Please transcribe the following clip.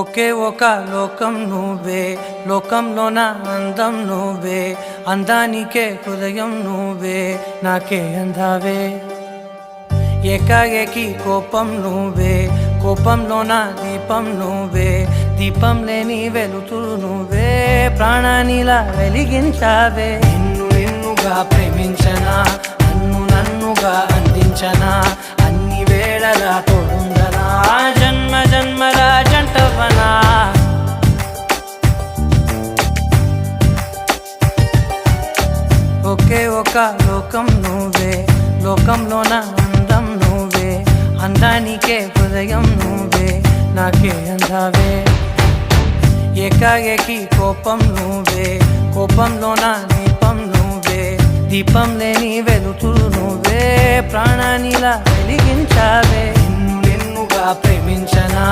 ఒకే ఒక లోకం నువ్వే, లోకంలోన అందం నువ్వే, అందానికే హృదయం నువ్వే, నాకే అందావే. ఏకాఏకి కోపం నువ్వే, కోపంలోన దీపం నువ్వే, దీపం లేని వెలుతురు నువ్వే, ప్రాణానిలా వెలిగించావే. నిన్నుగా ప్రేమించనా, నన్నుగా అందించనా, అన్ని వేళలా తోడుందనా, జన్మ జన్మల జంటవనా. ఒకే ఒక లోకం నువ్వే, లోకంలోన అందం నువ్వే, అందానికే హృదయం నువ్వే, నాకే అందావే. ఏకాఏకి కోపం నువ్వే, కోపంలోన దీపం నువ్వే, దీపం లేని వెలుతురు నువ్వే, ప్రాణానిలా వెలిగించావే. నిన్నుగా ప్రేమించనా,